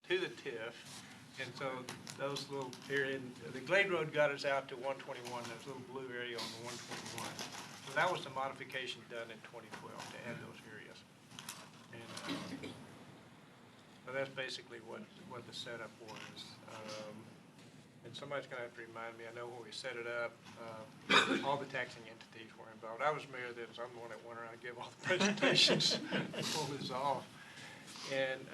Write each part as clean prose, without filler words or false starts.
to the TIF. And so those little area, the Glade Road got us out to 121, that little blue area on the 121. So that was the modification done in 2012 to add those areas. And so that's basically what the setup was. And somebody's going to have to remind me, I know when we set it up, all the taxing entities were involved. I was mayor then, so I'm the one that went around and gave all the presentations and pulled this off. And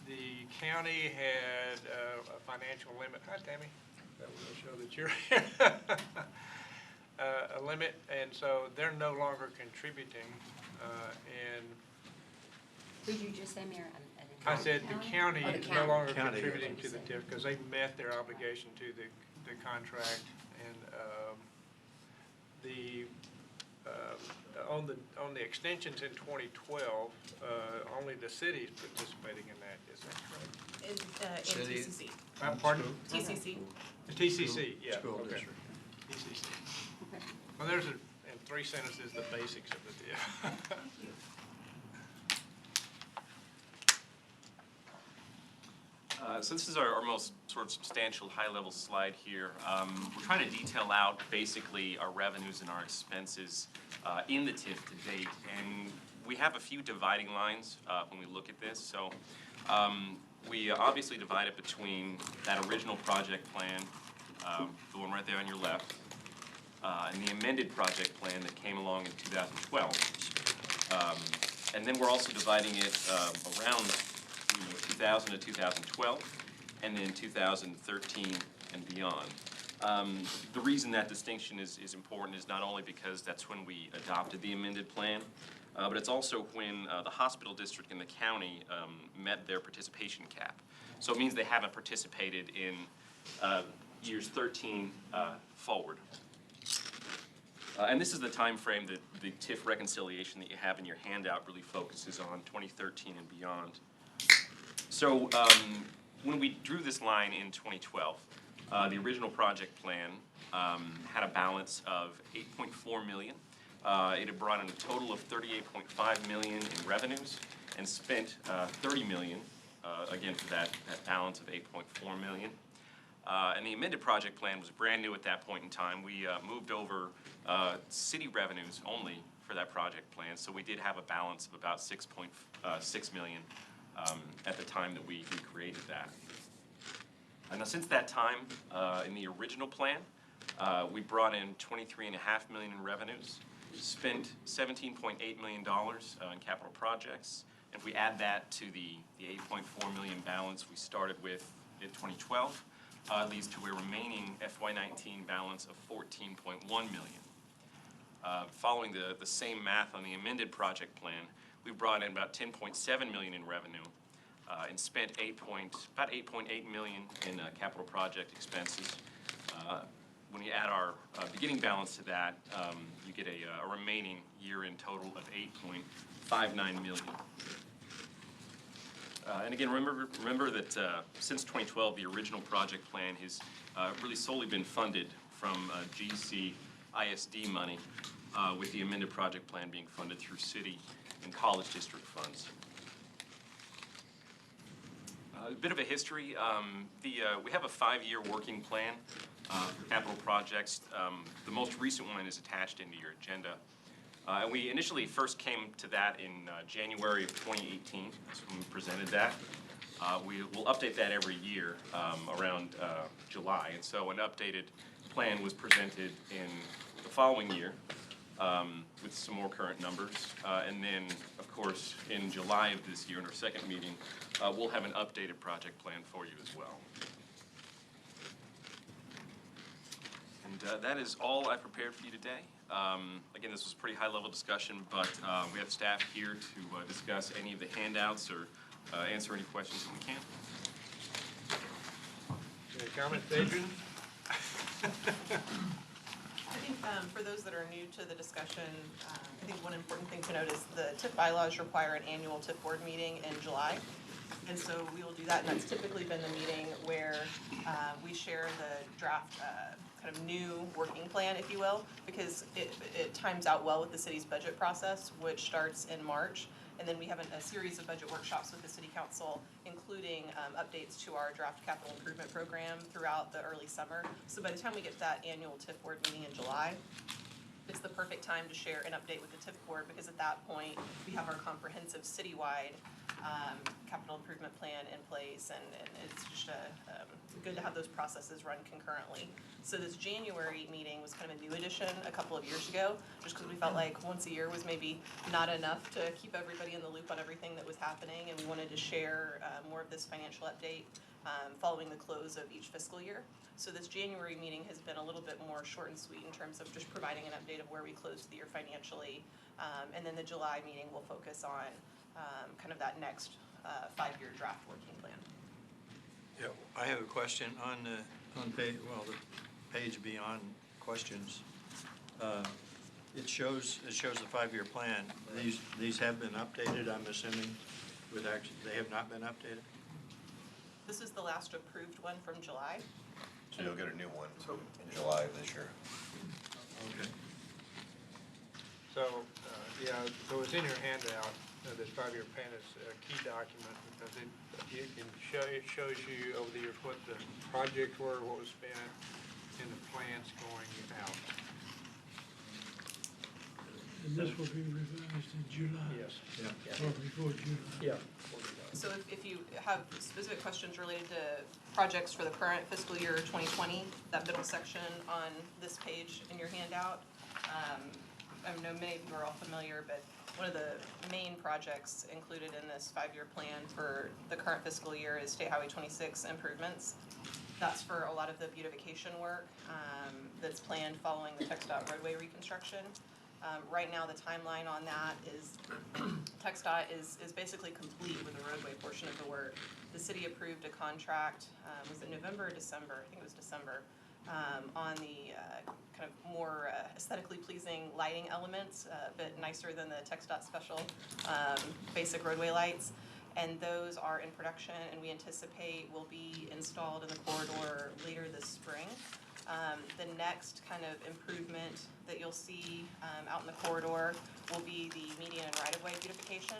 the county had a financial limit. Hi, Tammy. That will show that you're here. A limit, and so they're no longer contributing. And Did you just say, Mayor? I said the county Oh, the is no county. longer County, contributing yeah. to the TIF because they met their obligation to the contract. And on the extensions in 2012, only the city's participating in that. Is that correct? In TCC. Pardon? TCC. The TCC, yeah. School Okay. district. TCC. Well, there's in 3 sentences the basics of the TIF. So this is our most sort of substantial high-level slide here. We're trying to detail out basically our revenues and our expenses in the TIF to date. And we have a few dividing lines when we look at this. So we obviously divide it between that original project plan, the one right there on your left, and the amended project plan that came along in 2012. And then we're also dividing it around 2000 to 2012, and then 2013 and beyond. The reason that distinction is important is not only because that's when we adopted the amended plan, but it's also when the hospital district and the county met their participation cap. So it means they haven't participated in years 13 forward. And this is the time frame that the TIF reconciliation that you have in your handout really focuses on, 2013 and beyond. So when we drew this line in 2012, the original project plan had a balance of $8.4 million. It had brought in a total of $38.5 million in revenues and spent $30 million, again for that balance of $8.4 million. And the amended project plan was brand new at that point in time. We moved over city revenues only for that project plan, so we did have a balance of about $6.6 million at the time that we created that. And now since that time, in the original plan, we brought in $23.5 million in revenues, spent $17.8 million in capital projects. And if we add that to the $8.4 million balance we started with in 2012, leads to a remaining FY19 balance of $14.1 million. Following the same math on the amended project plan, we brought in about $10.7 million in revenue and spent about $8.8 million in capital project expenses. When you add our beginning balance to that, you get a remaining year-end total of $8.59 million. And again, remember that since 2012, the original project plan has really solely been funded from GC ISD money, with the amended project plan being funded through city and college district funds. A bit of a history. We have a 5-year working plan for capital projects. The most recent one is attached into your agenda. And we initially first came to that in January of 2018. That's when we presented that. We will update that every year around July. And so an updated plan was presented in the following year with some more current numbers. And then, of course, in July of this year, in our second meeting, we'll have an updated project plan for you as well. And that is all I prepared for you today. Again, this was a pretty high-level discussion, but we have staff here to discuss any of the handouts or answer any questions that we can. Any comments, Adrian? I think for those that are new to the discussion, I think one important thing to note is the TIF bylaws require an annual TIF board meeting in July. And so we will do that, and that's typically been the meeting where we share the draft kind of new working plan, if you will, because it times out well with the city's budget process, which starts in March. And then we have a series of budget workshops with the city council, including updates to our draft capital improvement program throughout the early summer. So by the time we get to that annual TIF board meeting in July, it's the perfect time to share an update with the TIF board, because at that point, we have our comprehensive citywide capital improvement plan in place, and it's just good to have those processes run concurrently. So this January meeting was kind of a new addition a couple of years ago, just because we felt like once a year was maybe not enough to keep everybody in the loop on everything that was happening, and we wanted to share more of this financial update following the close of each fiscal year. So this January meeting has been a little bit more short and sweet in terms of just providing an update of where we closed the year financially. And then the July meeting will focus on kind of that next 5-year draft working plan. Yeah, I have a question on the page beyond questions. It shows the 5-year plan. These have been updated, I'm assuming, they have not been updated? This is the last approved one from July. So you'll get a new one in July of this year. Okay. So, so it's in your handout, this 5-year plan is a key document, because it shows you over the years what the projects were, what was spent, and the plans going out. And this will be revised in July? Yes. Yeah. Or before July? Yeah. So if you have specific questions related to projects for the current fiscal year 2020, that middle section on this page in your handout, I know many of you are all familiar, but one of the main projects included in this 5-year plan for the current fiscal year is State Highway 26 improvements. That's for a lot of the beautification work that's planned following the TxDOT roadway reconstruction. Right now, the timeline on that is TxDOT is basically complete with the roadway portion of the work. The city approved a contract, was it November or December? I think it was December, on the kind of more aesthetically pleasing lighting elements, a bit nicer than the TxDOT special basic roadway lights. And those are in production, and we anticipate will be installed in the corridor later this spring. The next kind of improvement that you'll see out in the corridor will be the median and right-of-way beautification.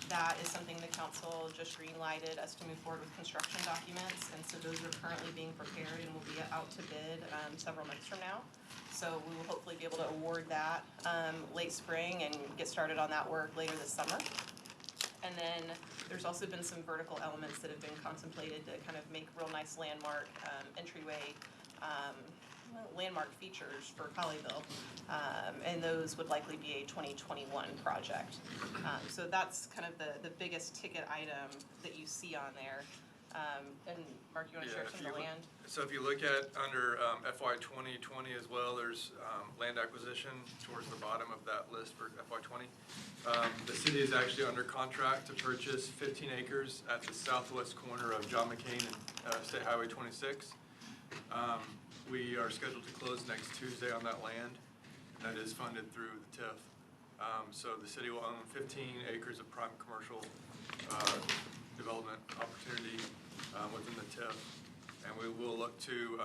That is something the council just green-lighted us to move forward with construction documents, and so those are currently being prepared and will be out to bid several months from now. So we will hopefully be able to award that late spring and get started on that work later this summer. And then there's also been some vertical elements that have been contemplated to kind of make real nice landmark entryway landmark features for Colleyville, and those would likely be a 2021 project. So that's kind of the biggest ticket item that you see on there. And Mark, you want to share some of the land? So if you look at under FY 2020 as well, there's land acquisition towards the bottom of that list for FY 20. The city is actually under contract to purchase 15 acres at the southwest corner of John McCain and State Highway 26. We are scheduled to close next Tuesday on that land. That is funded through the TIF. So the city will own 15 acres of prime commercial development opportunity within the TIF. And we will look to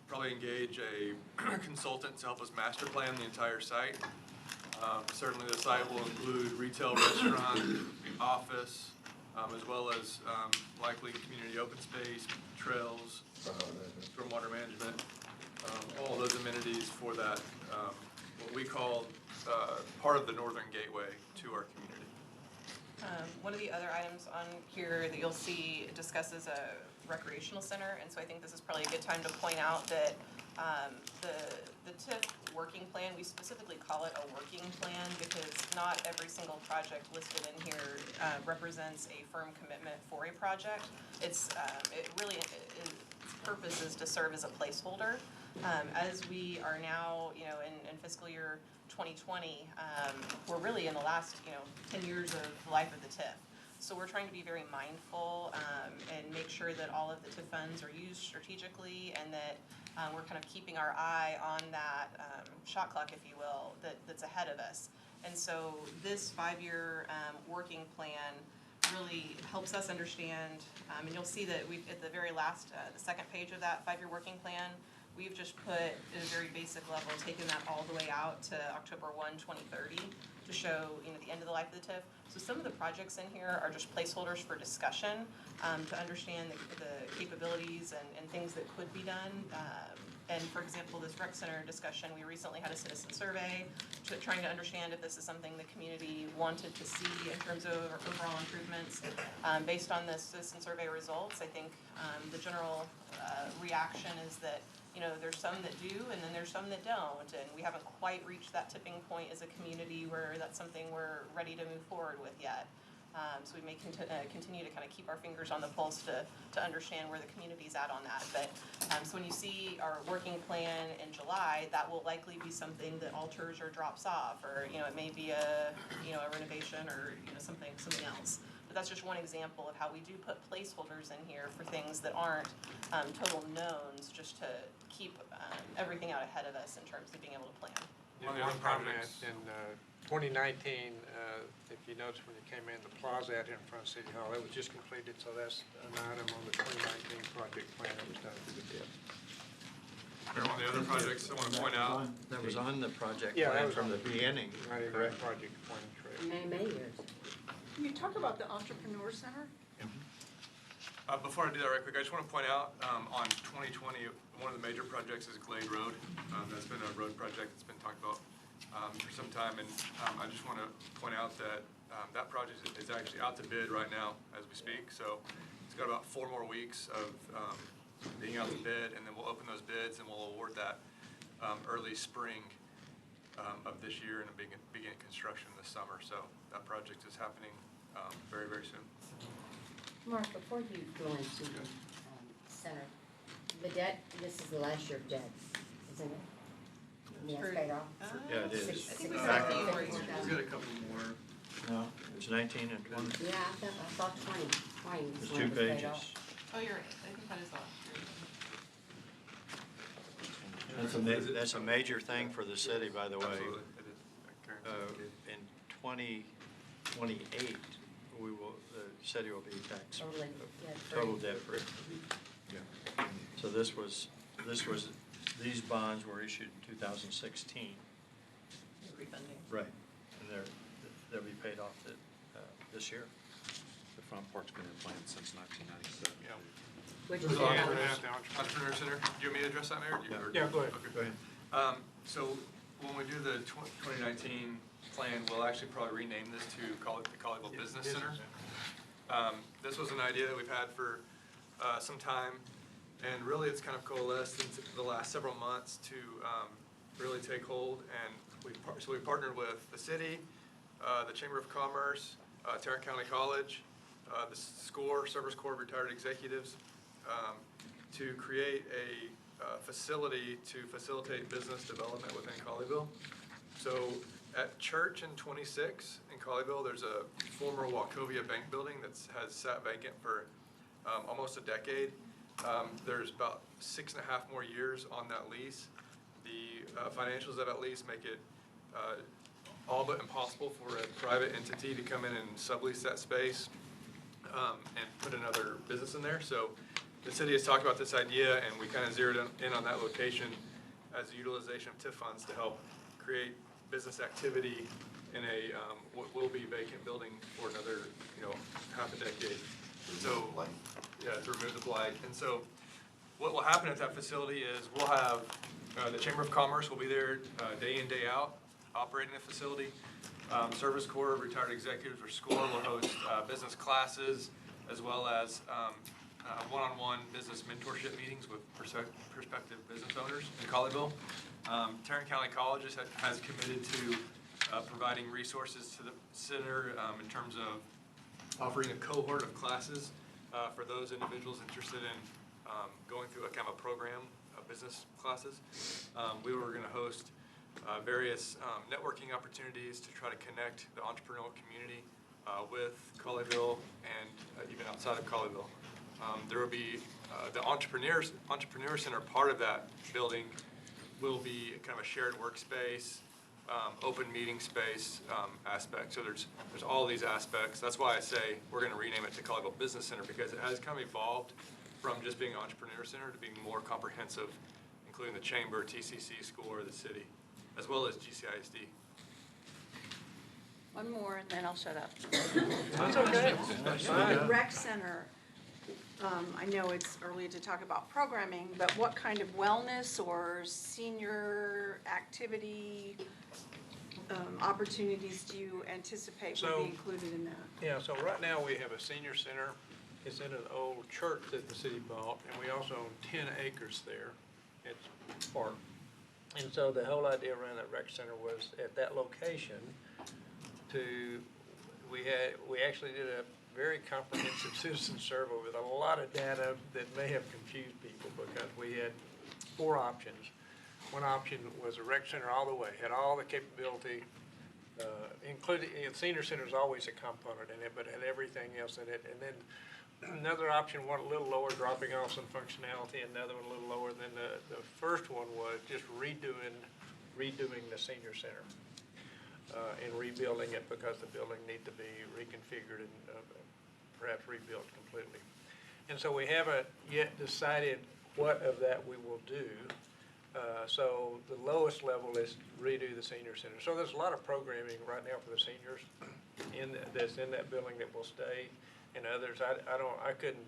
probably engage a consultant to help us master plan the entire site. Certainly the site will include retail, restaurant, office, as well as likely community open space, trails, stormwater management, all those amenities for that, what we call part of the northern gateway to our community. One of the other items on here that you'll see discusses a recreational center, and so I think this is probably a good time to point out that the TIF working plan, we specifically call it a working plan because not every single project listed in here represents a firm commitment for a project. Its purpose is to serve as a placeholder. As we are now, in fiscal year 2020, we're really in the last, 10 years of the life of the TIF. So we're trying to be very mindful and make sure that all of the TIF funds are used strategically, and that we're kind of keeping our eye on that shot clock, if you will, that's ahead of us. And so this 5-year working plan really helps us understand, and you'll see that we've, at the very last, the second page of that 5-year working plan, We've just put, at a very basic level, taken that all the way out to October 1, 2030, to show, the end of the life of the TIF. So some of the projects in here are just placeholders for discussion, to understand the capabilities and things that could be done. And for example, this rec center discussion, we recently had a citizen survey trying to understand if this is something the community wanted to see in terms of overall improvements. Based on the citizen survey results, I think the general reaction is that there's some that do and then there's some that don't. And we haven't quite reached that tipping point as a community where that's something we're ready to move forward with yet. So we may continue to kind of keep our fingers on the pulse to understand where the community's at on that. But so when you see our working plan in July, that will likely be something that alters or drops off, or it may be a a renovation or something else. But that's just one example of how we do put placeholders in here for things that aren't total knowns, just to keep everything out ahead of us in terms of being able to plan. One of the One other comment, projects. in 2019, if you notice when you came in, the plaza out here in front of City Hall, it was just completed, so that's an item on the 2019 project plan that was done through the TIF. One of the other projects I want to point out, That was on the project Yeah, that plan was from on the beginning. Right in that project plan, correct. Many years. Can you talk about the Entrepreneur Center? before I do that right quick, I just want to point out, on 2020, one of the major projects is Glade Road. That's been a road project that's been talked about for some time, and I just want to point out that that project is actually out to bid right now as we speak. So it's got about 4 more weeks of being out to bid, and then we'll open those bids and we'll award that early spring of this year and begin construction this summer. So that project is happening very, very soon. Mark, before you go into the center, the debt, this is the last year of debt, isn't it? Yeah, it's paid off. Yeah, it is. Six- I think we six- got a six- few more six- years. six- We've got a couple more. No, it's 19 and 20. Yeah, I thought 20 There's is when 2 it was paid pages. off. Oh, you're right. I think that is the last year. That's a major thing for the city, by the way. Absolutely, it is. In 2028, the city will be tax, Totally, yeah, total free. debt free. So these bonds were issued in 2016. Refunding. Right. And they'll be paid off this year. The front park's been in plan since 1997. Yeah. Which There's was the paid off. Entrepreneur Center. Do you want me to address that, Mayor? Yeah, go ahead. Okay. Go ahead. So when we do the 2019 plan, we'll actually probably rename this to the Colleyville Business Center. This was an idea that we've had for some time, and really it's kind of coalesced into the last several months to really take hold. And so we partnered with the city, the Chamber of Commerce, Tarrant County College, the Service Corps of Retired Executives, to create a facility to facilitate business development within Colleyville. So at Church and 26 in Colleyville, there's a former Wachovia Bank building that has sat vacant for almost a decade. There's about 6.5 more years on that lease. The financials of that lease make it all but impossible for a private entity to come in and sublease that space and put another business in there. So the city has talked about this idea, and we kind of zeroed in on that location as the utilization of TIF funds to help create business activity in a what will be vacant building for another, half a decade. So, yeah, to remove the blight. And so what will happen at that facility is we'll have the Chamber of Commerce will be there day in, day out, operating the facility. Service Corps of Retired Executives, or SCORE, will host business classes as well as one-on-one business mentorship meetings with prospective business owners in Colleyville. Tarrant County College has committed to providing resources to the center in terms of offering a cohort of classes for those individuals interested in going through a kind of a program of business classes. We were going to host various networking opportunities to try to connect the entrepreneurial community with Colleyville and even outside of Colleyville. There will be the Entrepreneur Center. Part of that building will be kind of a shared workspace, open meeting space aspect. So there's all these aspects. That's why I say we're going to rename it to Colleyville Business Center, because it has kind of evolved from just being an Entrepreneur Center to being more comprehensive, including the chamber, TCC school, or the city, as well as GCISD. One more and then I'll shut up. That's okay. That's fine. The rec center, I know it's early to talk about programming, but what kind of wellness or senior activity opportunities do you anticipate would So- be included in that? Yeah, so right now we have a senior center. It's in an old church that the city bought, and we also own 10 acres there. It's park. And so the whole idea around that rec center was at that location we actually did a very comprehensive citizen survey with a lot of data that may have confused people because we had 4 options. One option was a rec center all the way, had all the capability, including, senior center is always a component in it, but had everything else in it. And then another option, one a little lower, dropping off some functionality, another one a little lower. Then the first one was just redoing the senior center and rebuilding it because the building needed to be reconfigured and perhaps rebuilt completely. And so we haven't yet decided what of that we will do. So the lowest level is redo the senior center. So there's a lot of programming right now for the seniors that's in that building that will stay, and others. I couldn't,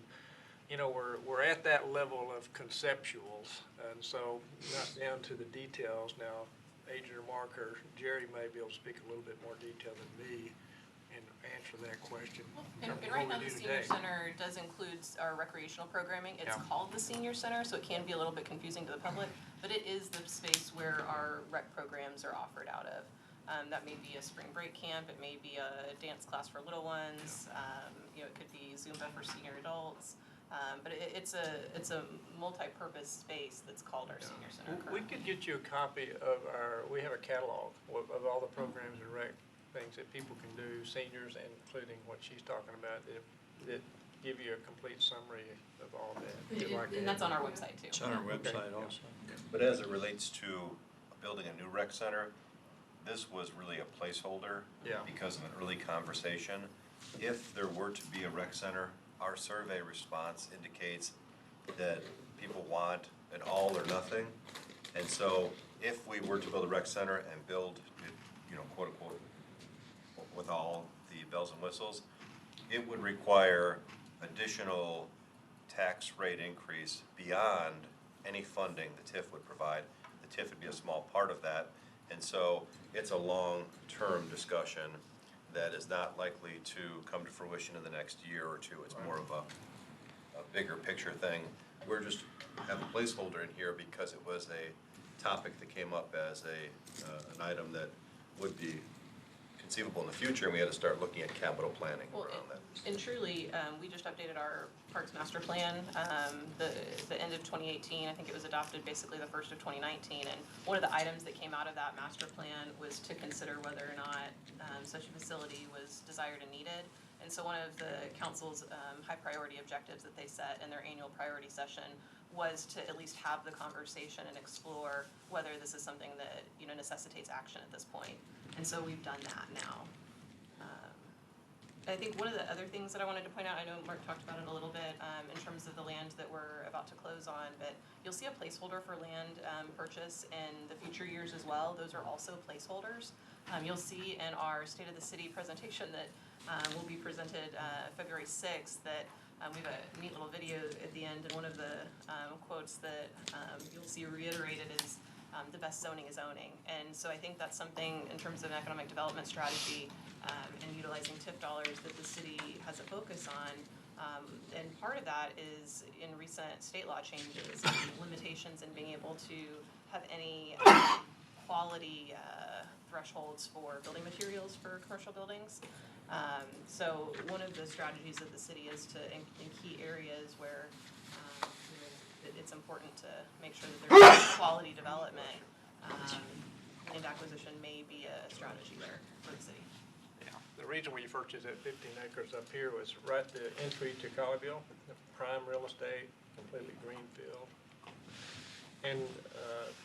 we're at that level of conceptuals, and so not down to the details now. Adrian or Mark or Jerry may be able to speak a little bit more detail than me and answer that question. And What right we now, do the senior today. center does include our recreational programming. It's Yeah. called the senior center, so it can be a little bit confusing to the public, but it is the space where our rec programs are offered out of. That may be a spring break camp, it may be a dance class for little ones, it could be Zumba for senior adults. But it's a multi-purpose space that's called our senior center We currently. could get you a copy of we have a catalog of all the programs and rec things that people can do, seniors, and including what she's talking about, that give you a complete summary of all that. You'd like to And that's have. on our website too. It's on our Okay. website also. But as it relates to building a new rec center, this was really a placeholder. Yeah. Because of an early conversation. If there were to be a rec center, our survey response indicates that people want an all or nothing. And so if we were to build a rec center and build it, quote unquote, with all the bells and whistles, it would require additional tax rate increase beyond any funding the TIF would provide. The TIF would be a small part of that. And so it's a long-term discussion that is not likely to come to fruition in the next year or two. It's more of a bigger picture thing. We're just have a placeholder in here because it was a topic that came up as an item that would be conceivable in the future, and we had to start looking at capital planning Well, around that. and truly, we just updated our Parks Master Plan, the end of 2018. I think it was adopted basically the first of 2019. And one of the items that came out of that master plan was to consider whether or not such a facility was desired and needed. And so one of the council's high priority objectives that they set in their annual priority session was to at least have the conversation and explore whether this is something that, necessitates action at this point. And so we've done that now. I think one of the other things that I wanted to point out, I know Mark talked about it a little bit in terms of the land that we're about to close on, but you'll see a placeholder for land purchase in the future years as well. Those are also placeholders. You'll see in our State of the City presentation that will be presented February 6th that we have a neat little video at the end, and one of the quotes that you'll see reiterated is the best zoning is owning. And so I think that's something in terms of an economic development strategy and utilizing TIF dollars that the city has a focus on. And part of that is in recent state law changes and limitations in being able to have any quality thresholds for building materials for commercial buildings. So one of the strategies of the city is to, in key areas where it's important to make sure that there's quality development, land acquisition may be a strategy there for the city. Yeah. The reason we purchased that 15 acres up here was right the entry to Colleyville, the prime real estate, completely greenfield. And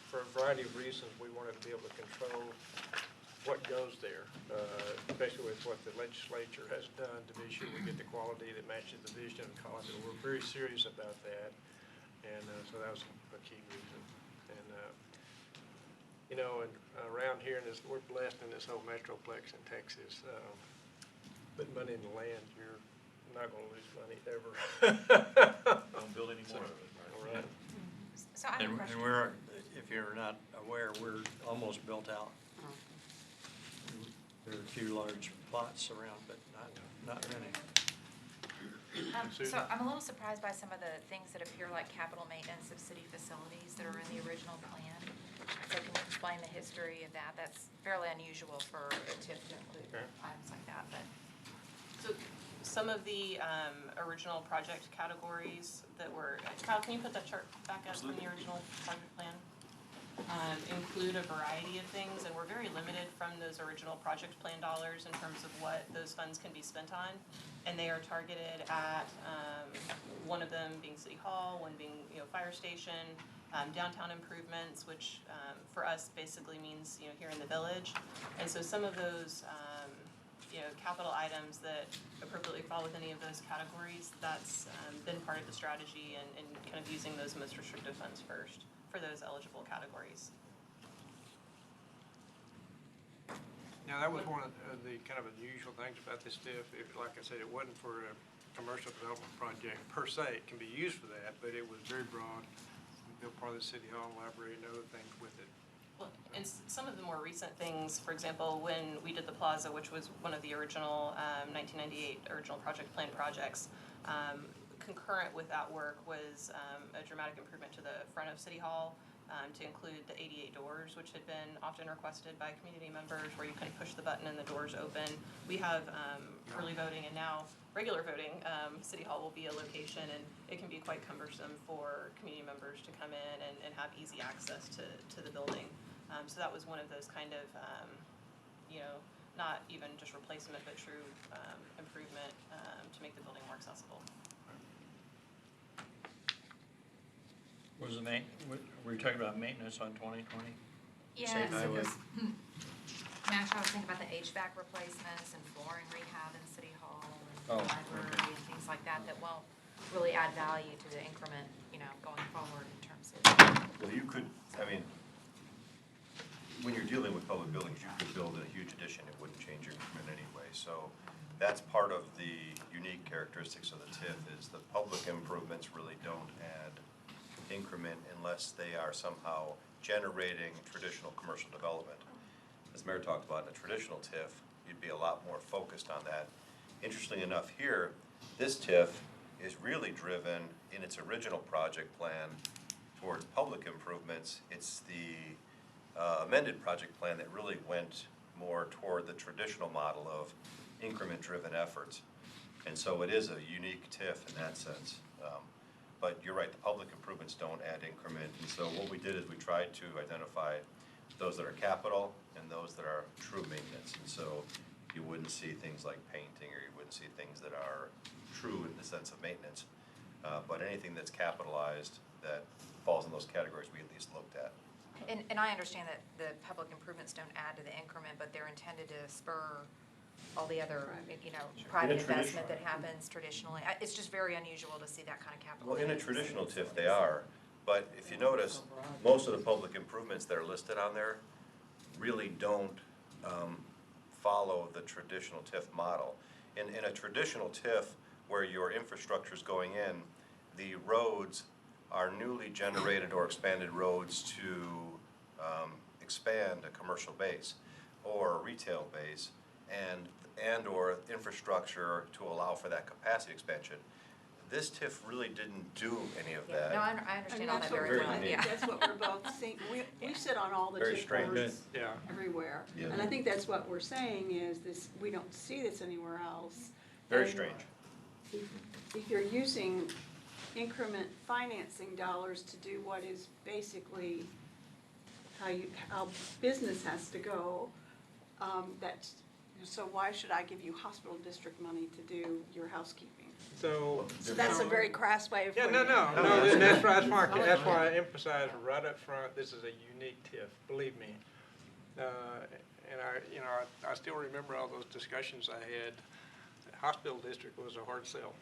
for a variety of reasons, we wanted to be able to control what goes there, especially with what the legislature has done to be sure we get the quality that matches the vision of Colleyville. We're very serious about that, and so that was a key reason. And, you know, and around here, we're blessed in this whole metroplex in Texas. Putting money in the land, you're not gonna lose money ever. Don't build any more of it, All right? right. So I have a And question. we're, if you're not aware, we're almost built out. There are a few large plots around, but not many. So I'm a little surprised by some of the things that appear like capital maintenance of city facilities that are in the original plan. So can you explain the history of that? That's fairly unusual for a TIF to include Okay. items like that, but. So some of the original project categories that were, Kyle, can you put that chart back up from the original project plan? Include a variety of things, and we're very limited from those original project plan dollars in terms of what those funds can be spent on. And they are targeted at, one of them being City Hall, one being, fire station, downtown improvements, which, for us basically means, here in the village. And so some of those, capital items that appropriately fall with any of those categories, that's, been part of the strategy and kind of using those most restrictive funds first for those eligible categories. Now, that was one of the kind of unusual things about this TIF. Like I said, it wasn't for a commercial development project per se. It can be used for that, but it was very broad. Built part of the City Hall, library, and other things with it. Well, and some of the more recent things, for example, when we did the plaza, which was one of the original 1998 original project plan projects, concurrent with that work was a dramatic improvement to the front of City Hall to include the 88 doors, which had been often requested by community members, where you can push the button and the doors open. We have early voting and now regular voting. City Hall will be a location, and it can be quite cumbersome for community members to come in and have easy access to the building. So that was one of those kind of, not even just replacement, but true improvement to make the building more accessible. Was the were you talking about maintenance on 2020? Yes, Safe highway. because, actually, I was thinking about the HVAC replacements and flooring rehab in City Hall and the library and things like that, that won't really add value to the increment, going forward in terms of. Well, you could, when you're dealing with public buildings, you could build a huge addition, it wouldn't change your increment anyway. So that's part of the unique characteristics of the TIF, is the public improvements really don't add increment unless they are somehow generating traditional commercial development. As Mayor talked about, in a traditional TIF, you'd be a lot more focused on that. Interestingly enough here, this TIF is really driven in its original project plan towards public improvements. It's the amended project plan that really went more toward the traditional model of increment-driven efforts. And so it is a unique TIF in that sense. But you're right, the public improvements don't add increment. And so what we did is we tried to identify those that are capital and those that are true maintenance. And so you wouldn't see things like painting, or you wouldn't see things that are true in the sense of maintenance. But anything that's capitalized that falls in those categories, we at least looked at. And I understand that the public improvements don't add to the increment, but they're intended to spur all the other, private investment that happens traditionally. It's just very unusual to see that kind of capital. Well, in a traditional TIF, they are. But if you notice, most of the public improvements that are listed on there really don't follow the traditional TIF model. In a traditional TIF, where your infrastructure is going in, the roads are newly generated or expanded roads to expand a commercial base or a retail base, and or infrastructure to allow for that capacity expansion. This TIF really didn't do any of that. No, I understand all that that's what very we're, well, I think yeah. that's what we're both saying. We sit on all the Very TIF strange. boards Yeah. everywhere. Yeah. And I think that's what we're saying is this, we don't see this anywhere else. Very And strange. If you're using increment financing dollars to do what is basically how business has to go, so why should I give you hospital district money to do your housekeeping? So. So that's a very crass way of Yeah, putting no, it. that's why I emphasize right up front, this is a unique TIF, believe me. And I still remember all those discussions I had. The hospital district was a hard sell.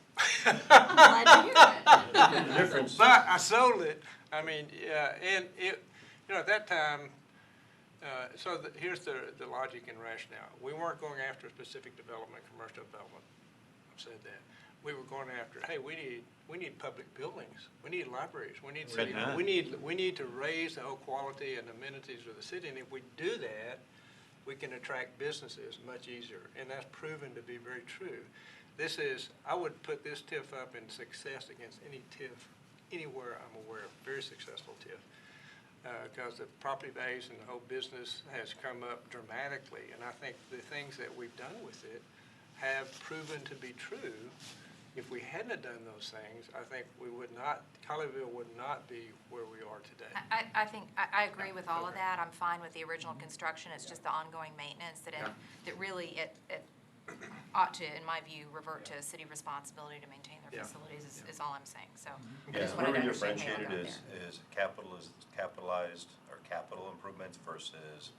Glad to hear that. The difference. But I sold it, and You know, at that time, here's the logic and rationale. We weren't going after a specific development, commercial development. I've said that. We were going after, hey, we need public buildings. We need libraries. We need city. Right. We need to raise the whole quality and amenities of the city. And if we do that, we can attract businesses much easier. And that's proven to be very true. I would put this TIF up in success against any TIF anywhere I'm aware of, very successful TIF. Because the property values and the whole business has come up dramatically. And I think the things that we've done with it have proven to be true. If we hadn't have done those things, I think Colleyville would not be where we are today. I think, I agree with all of that. I'm fine with the original construction. It's just the ongoing maintenance that really, it ought to, in my view, revert to city responsibility to maintain their facilities is all I'm saying, so. I Yeah, just where wanted we to understand how differentiated we got there. is capitalized or capital improvements versus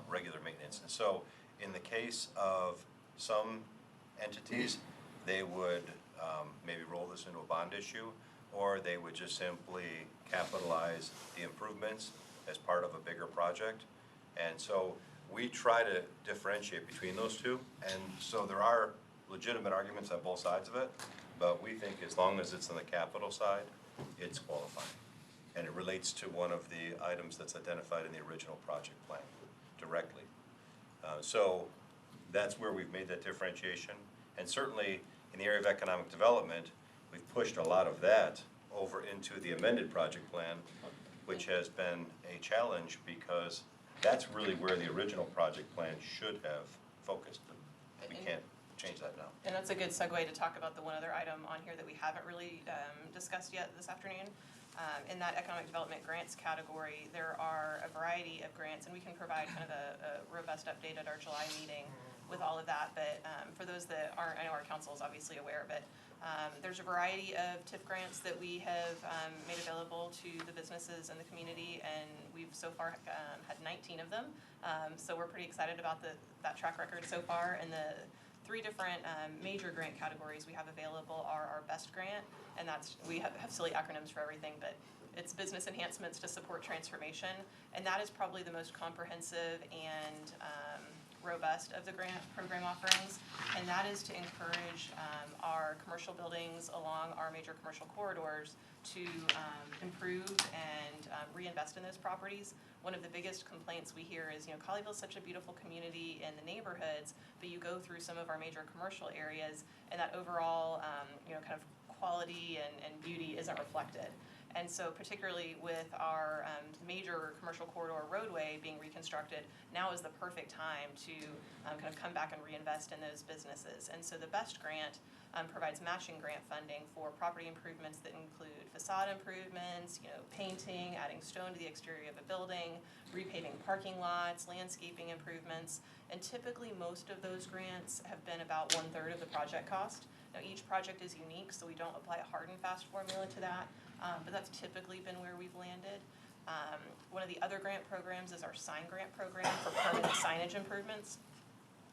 regular maintenance. And so in the case of some entities, they would maybe roll this into a bond issue, or they would just simply capitalize the improvements as part of a bigger project. And so we try to differentiate between those two. And so there are legitimate arguments on both sides of it, but we think as long as it's on the capital side, it's qualifying. And it relates to one of the items that's identified in the original project plan directly. So that's where we've made that differentiation. And certainly in the area of economic development, we've pushed a lot of that over into the amended project plan, which has been a challenge because that's really where the original project plan should have focused. We can't change that now. And that's a good segue to talk about the one other item on here that we haven't really discussed yet this afternoon. In that economic development grants category, there are a variety of grants, and we can provide kind of a robust update at our July meeting with all of that. But for those that aren't, I know our council is obviously aware, but there's a variety of TIF grants that we have made available to the businesses in the community, and we've so far had 19 of them. So we're pretty excited about that track record so far. And the three different major grant categories we have available are our BEST grant, and we have silly acronyms for everything, but it's business enhancements to support transformation, and that is probably the most comprehensive and robust of the grant program offerings, and that is to encourage our commercial buildings along our major commercial corridors to improve and reinvest in those properties. One of the biggest complaints we hear is, Colleyville is such a beautiful community in the neighborhoods, but you go through some of our major commercial areas and that overall, kind of quality and beauty isn't reflected. And so particularly with our major commercial corridor roadway being reconstructed, now is the perfect time to kind of come back and reinvest in those businesses. And so the BEST grant provides matching grant funding for property improvements that include facade improvements, painting, adding stone to the exterior of a building, repaving parking lots, landscaping improvements. And typically most of those grants have been about 1/3 of the project cost. Now each project is unique, so we don't apply a hard and fast formula to that, but that's typically been where we've landed. One of the other grant programs is our sign grant program for permanent signage improvements.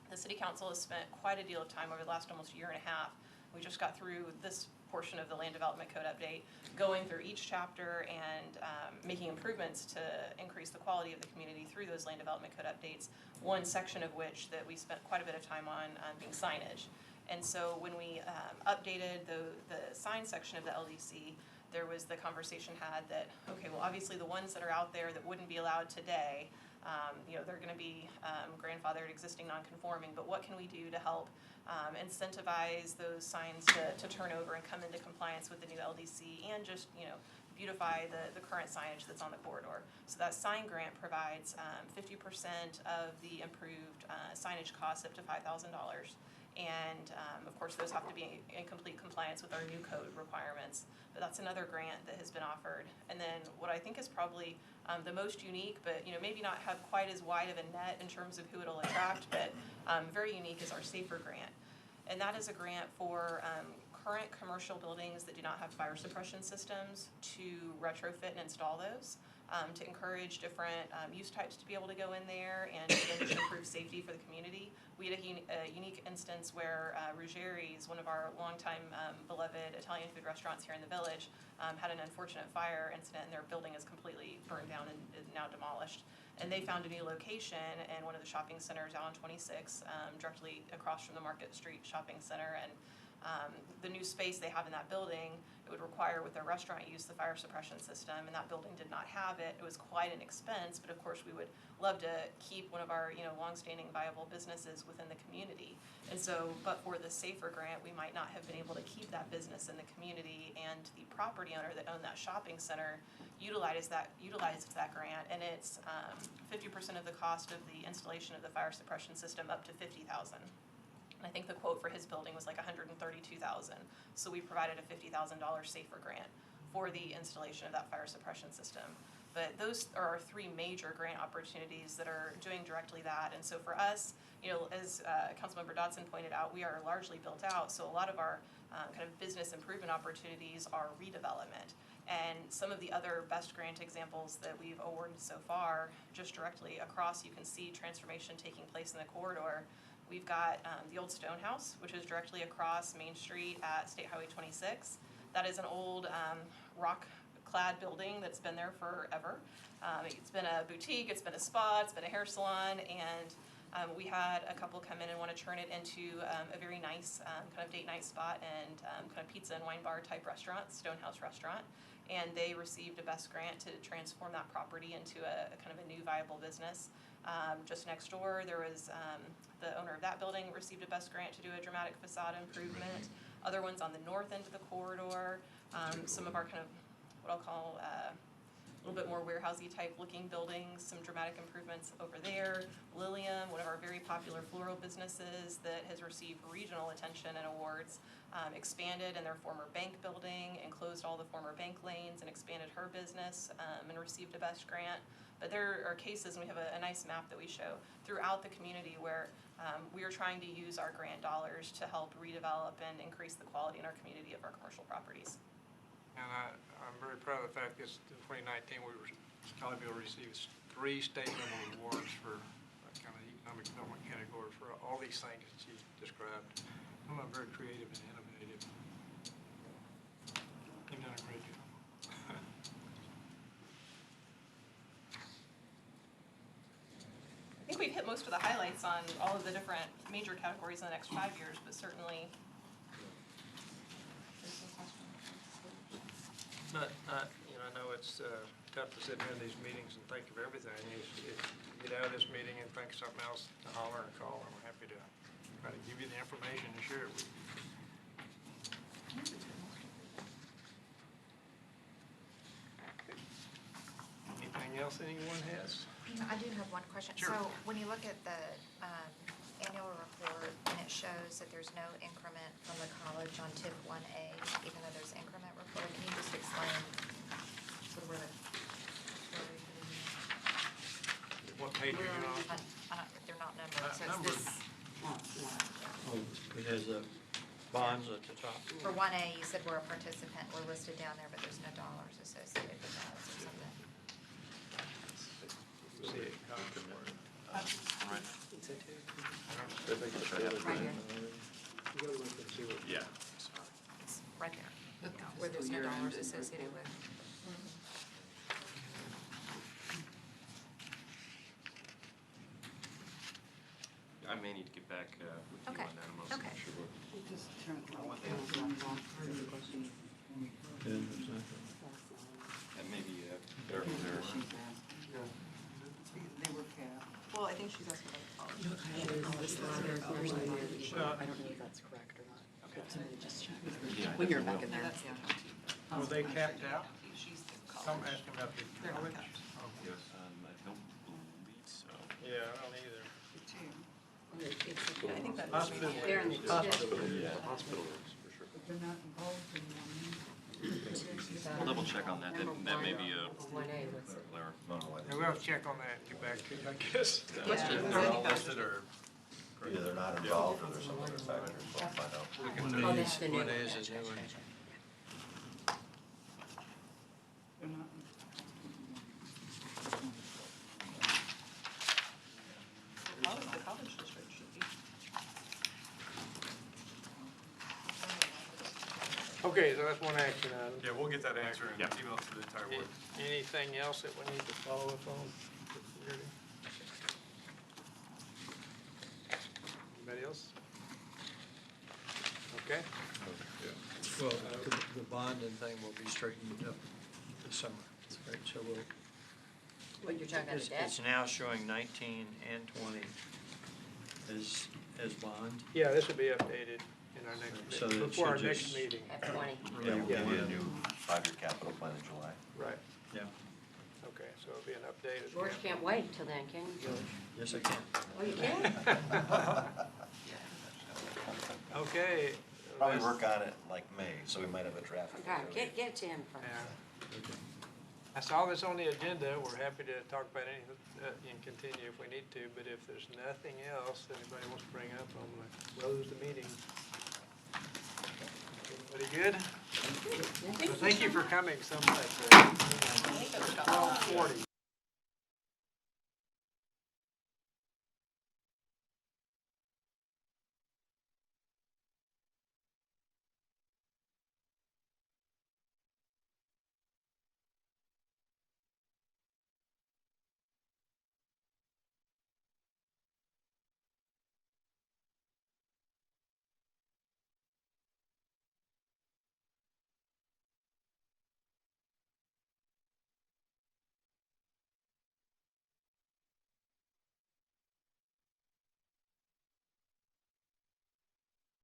The city council has spent quite a deal of time over the last almost year and a half. We just got through this portion of the land development code update, going through each chapter and making improvements to increase the quality of the community through those land development code updates, one section of which that we spent quite a bit of time on being signage. And so when we updated the sign section of the LDC, there was the conversation had that, okay, well, obviously the ones that are out there that wouldn't be allowed today, they're going to be grandfathered, existing, non-conforming, but what can we do to help incentivize those signs to turn over and come into compliance with the new LDC and just, beautify the current signage that's on the corridor. So that sign grant provides 50% of the improved signage costs up to $5,000. And of course, those have to be in complete compliance with our new code requirements. But that's another grant that has been offered. And then what I think is probably the most unique, but maybe not have quite as wide of a net in terms of who it'll attract, but very unique is our SAFER grant. And that is a grant for current commercial buildings that do not have fire suppression systems to retrofit and install those, to encourage different use types to be able to go in there and begin to improve safety safety for the community. We had a unique instance where Ruggeri's, one of our longtime beloved Italian food restaurants here in the village, had an unfortunate fire incident, and their building is completely burned down and is now demolished. And they found a new location in one of the shopping centers out on 26, directly across from the Market Street Shopping Center. And the new space they have in that building, it would require with their restaurant use the fire suppression system, and that building did not have it. It was quite an expense, but of course we would love to keep one of our, longstanding viable businesses within the community. And so, but for the SAFER grant, we might not have been able to keep that business in the community, and the property owner that owned that shopping center utilized that grant, and it's 50% of the cost of the installation of the fire suppression system up to $50,000. And I think the quote for his building was like $132,000. So we provided a $50,000 SAFER grant for the installation of that fire suppression system. But those are our three major grant opportunities that are doing directly that. And so for us, as Councilmember Dodson pointed out, we are largely built out. So a lot of our kind of business improvement opportunities are redevelopment. And some of the other best grant examples that we've awarded so far, just directly across, you can see transformation taking place in the corridor. We've got the old Stone House, which is directly across Main Street at State Highway 26. That is an old rock-clad building that's been there forever. It's been a boutique, it's been a spa, it's been a hair salon, and we had a couple come in and want to turn it into a very nice kind of date night spot and kind of pizza and wine bar type restaurant, Stone House restaurant. And they received a best grant to transform that property into a kind of a new viable business. Just next door, there was the owner of that building received a best grant to do a dramatic facade improvement. Other ones on the north end of the corridor, some of our kind of what I'll call a little bit more warehousey type looking buildings, some dramatic improvements over there. Lilium, one of our very popular floral businesses that has received regional attention and awards, expanded in their former bank building and closed all the former bank lanes and expanded her business and received a best grant. But there are cases, and we have a nice map that we show throughout the community where we are trying to use our grant dollars to help redevelop and increase the quality in our community of our commercial properties. And I'm very proud of the fact that in 2019, Colleyville received 3 state-level awards for kind of economic development category for all these things that you described. Some of them very creative and innovative. You've done a great job. I think we've hit most of the highlights on all of the different major categories in the next 5 years, but certainly. But, I know it's tough to sit in these meetings and think of everything. If you get out of this meeting and think of something else, to holler and call, I'm happy to try to give you the information and share it with you. Anything else anyone has? I do have one question. Sure. So when you look at the annual report and it shows that there's no increment from the college on TIP 1A, even though there's increment reported, can you just explain sort of where the, What page are you on? they're not numbered, so it's Numbered. this, It has bonds at the top. for 1A, you said we're a participant, we're listed down there, but there's no dollars associated with that or something. See it. Right here, Yeah. it's right there, where there's no dollars associated with. I may need to get back with you Okay, on that. I'm not okay. sure. That may be there. They were capped. Well, I think she's asking about the college. I don't know if that's correct or not. So they just check. When you're back in there. Were they capped out? She's the college. Some asking about the They're not college? capped. Oh, I don't believe so. yeah, I don't either. Yeah, I think that. Hospital. They're in the Hospital is, for sure. But they're not involved in one. We'll double check on that. That may be a 1A, what's it? error. Yeah, we'll have to check on that and get back to you, I guess. They're all listed or? Either they're not involved or there's some other factors, so I'll find out. Oh, that's the new one. What is it, new one? They're not. Oh, the college. Okay, so that's one action item. Yeah, we'll get that answer and Yeah. email it to the entire board. Anything else that we need to follow up on? Anybody else? Okay. Well, the bonding thing will be straightened up this summer, right? So we'll, What, you're talking about the debt? it's now showing 19 and 20 as bond. Yeah, this will be updated in our next, So that it before our should next just- meeting. F-20. Yeah, we'll Yeah. give you a new 5-year capital plan in July. Right, Yeah, okay, so it'll be an updated. George can't wait till then, can you, George? yes, I can. Oh, you can? Okay. Probably let's- work on it like May, so we might have a draft. Okay, get it to him first. Yeah. That's all that's on the agenda. We're happy to talk about anything and continue if we need to, but if there's nothing else anybody wants to bring up, I'm gonna close the meeting. Everybody good? Well, thank you for coming so much. 12:40.